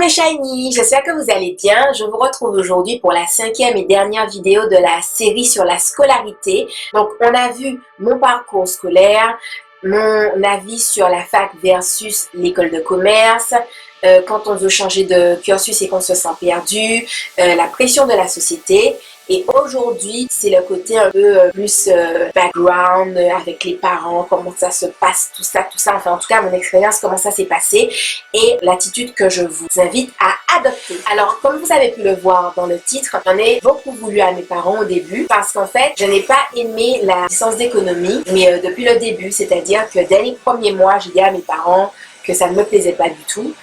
mes shiny, j'espère que vous allez bien. Je vous retrouve aujourd'hui pour la 5e et dernière vidéo de la série sur la scolarité. Donc on a vu mon parcours scolaire, mon avis sur la fac versus l'école de commerce, quand on veut changer de cursus et qu'on se sent perdu, la pression de la société. Et aujourd'hui, c'est le côté un peu plus background avec les parents, comment ça se passe, tout ça. Enfin, en tout cas, mon expérience, comment ça s'est passé et l'attitude que je vous invite à adopter. Alors, comme vous avez pu le voir dans le titre, j'en ai beaucoup voulu à mes parents au début parce qu'en fait, je n'ai pas aimé la licence d'économie, mais depuis le début, c'est-à-dire que dès les premiers mois, j'ai dit à mes parents que ça ne me plaisait pas du tout.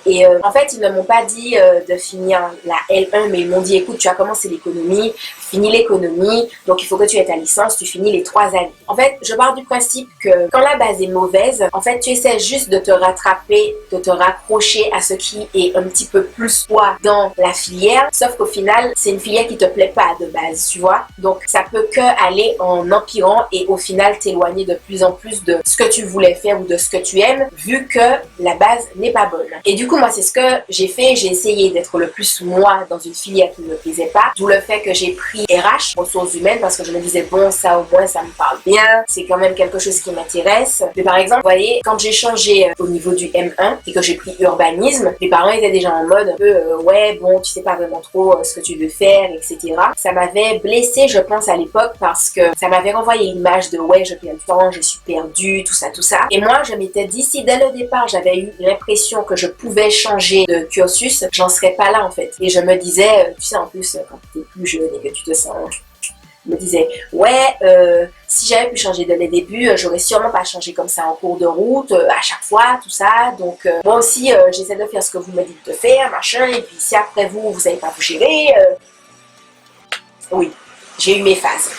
Et en fait, ils ne m'ont pas dit de finir la L1, mais ils m'ont dit, écoute, tu as commencé l'économie, finis l'économie, donc il faut que tu aies ta licence, tu finis les 3 années. En fait, je pars du principe que quand la base est mauvaise, en fait, tu essaies juste de te rattraper, de te raccrocher à ce qui est un petit peu plus toi dans la filière, sauf qu'au final, c'est une filière qui te plaît pas de base, tu vois. Donc, ça peut que aller en empirant et au final t'éloigner de plus en plus de ce que tu voulais faire ou de ce que tu aimes, vu que la base n'est pas bonne. Et du coup, moi, c'est ce que j'ai fait. J'ai essayé d'être le plus moi dans une filière qui ne me plaisait pas. D'où le fait que j'ai pris RH, ressources humaines, parce que je me disais, bon, ça au moins, ça me parle bien. C'est quand même quelque chose qui m'intéresse. Mais par exemple, vous voyez, quand j'ai changé au niveau du M1 et que j'ai pris urbanisme, mes parents étaient déjà en mode un peu, ouais, bon, tu sais pas vraiment trop ce que tu veux faire, etc. Ça m'avait blessée, je pense, à l'époque parce que ça m'avait renvoyé l'image de, ouais, je perds du temps, je suis perdue, tout ça. Et moi, je m'étais dit, si dès le départ, j'avais eu l'impression que je pouvais changer de cursus, j'en serais pas là en fait. Et je me disais, tu sais, en plus, quand tu es plus jeune et que tu te sens, je me disais, ouais, si j'avais pu changer dès le début, j'aurais sûrement pas changé comme ça en cours de route, à chaque fois, tout ça. Donc, moi aussi, j'essaie de faire ce que vous me dites de faire, machin. Et puis, si après vous savez pas vous gérer, oui. J'ai eu mes phases.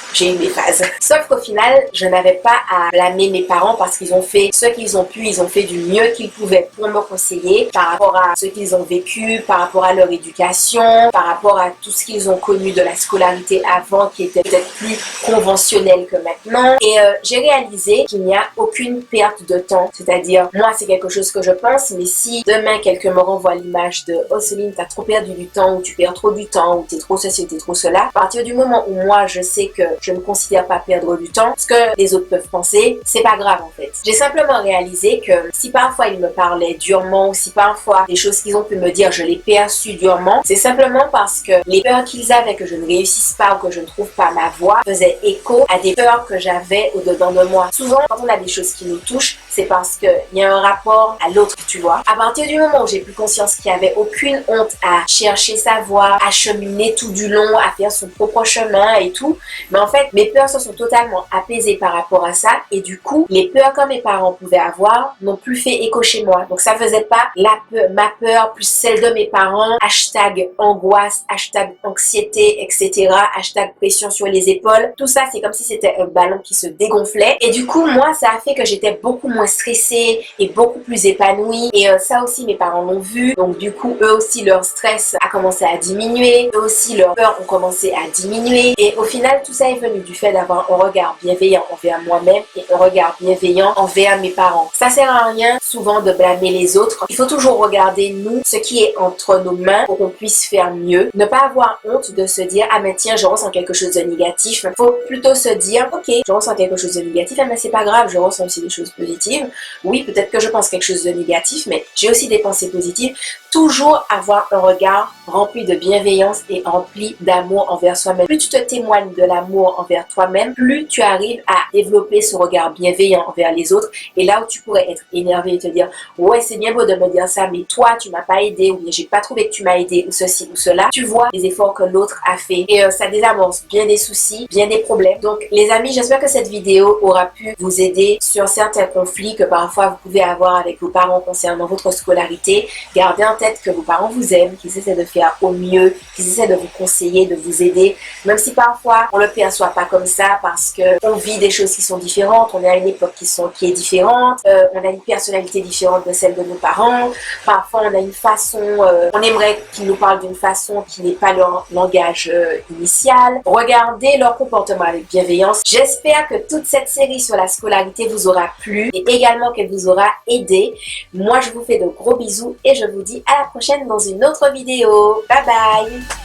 Sauf qu'au final, je n'avais pas à blâmer mes parents parce qu'ils ont fait ce qu'ils ont pu, ils ont fait du mieux qu'ils pouvaient pour me conseiller par rapport à ce qu'ils ont vécu, par rapport à leur éducation, par rapport à tout ce qu'ils ont connu de la scolarité avant qui était peut-être plus conventionnelle que maintenant. Et j'ai réalisé qu'il n'y a aucune perte de temps. C'est-à-dire, moi, c'est quelque chose que je pense, mais si demain quelqu'un me renvoie l'image de « Oh Céline, t'as trop perdu du temps » ou « Tu perds trop du temps » ou « T'es trop ceci ou t'es trop cela », à partir du moment où moi, je sais que je ne considère pas perdre du temps. Ce que les autres peuvent penser, c'est pas grave en fait. J'ai simplement réalisé que si parfois ils me parlaient durement ou si parfois des choses qu'ils ont pu me dire, je les perçus durement, c'est simplement parce que les peurs qu'ils avaient que je ne réussisse pas ou que je ne trouve pas ma voie faisaient écho à des peurs que j'avais au-dedans de moi. Souvent, quand on a des choses qui nous touchent, c'est parce qu'il y a un rapport à l'autre, tu vois. À partir du moment où j'ai pris conscience qu'il n'y avait aucune honte à chercher sa voie, à cheminer tout du long, à faire son propre chemin et tout, mais en fait, mes peurs se sont totalement apaisées par rapport à ça et du coup, les peurs que mes parents pouvaient avoir n'ont plus fait écho chez moi. Donc ça faisait pas ma peur plus celle de mes parents, hashtag angoisse, hashtag anxiété, etc., hashtag pression sur les épaules. Tout ça, c'est comme si c'était un ballon qui se dégonflait et du coup, moi, ça a fait que j'étais beaucoup moins stressée et beaucoup plus épanouie et ça aussi, mes parents l'ont vu. Donc du coup, eux aussi, leur stress a commencé à diminuer. Eux aussi, leurs peurs ont commencé à diminuer. Et au final, tout ça est venu du fait d'avoir un regard bienveillant envers moi-même et un regard bienveillant envers mes parents. Ça sert à rien souvent de blâmer les autres. Il faut toujours regarder nous, ce qui est entre nos mains pour qu'on puisse faire mieux. Ne pas avoir honte de se dire, ah mais tiens, je ressens quelque chose de négatif. Il faut plutôt se dire, ok, je ressens quelque chose de négatif, ah mais c'est pas grave, je ressens aussi des choses positives. Oui, peut-être que je pense quelque chose de négatif, mais j'ai aussi des pensées positives. Toujours avoir un regard rempli de bienveillance et rempli d'amour envers soi-même. Plus tu te témoignes de l'amour envers toi-même, plus tu arrives à développer ce regard bienveillant envers les autres. Et là où tu pourrais être énervé et te dire « Ouais, c'est bien beau de me dire ça, mais toi, tu m'as pas aidé, ou j'ai pas trouvé que tu m'as aidé, ou ceci ou cela. » Tu vois les efforts que l'autre a fait. Et ça désamorce bien des soucis, bien des problèmes. Donc, les amis, j'espère que cette vidéo aura pu vous aider sur certains conflits que parfois vous pouvez avoir avec vos parents concernant votre scolarité. Gardez en tête que vos parents vous aiment, qu'ils essaient de faire au mieux, qu'ils essaient de vous conseiller, de vous aider, même si parfois on le perçoit pas comme ça parce que on vit des choses qui sont différentes, on est à une époque qui est différente, on a une personnalité différente de celle de nos parents, parfois on a une façon, on aimerait qu'ils nous parlent d'une façon qui n'est pas leur langage initial. Regardez leur comportement avec bienveillance. J'espère que toute cette série sur la scolarité vous aura plu et également qu'elle vous aura aidé. Moi, je vous fais de gros bisous et je vous dis à la prochaine dans une autre vidéo. Bye bye!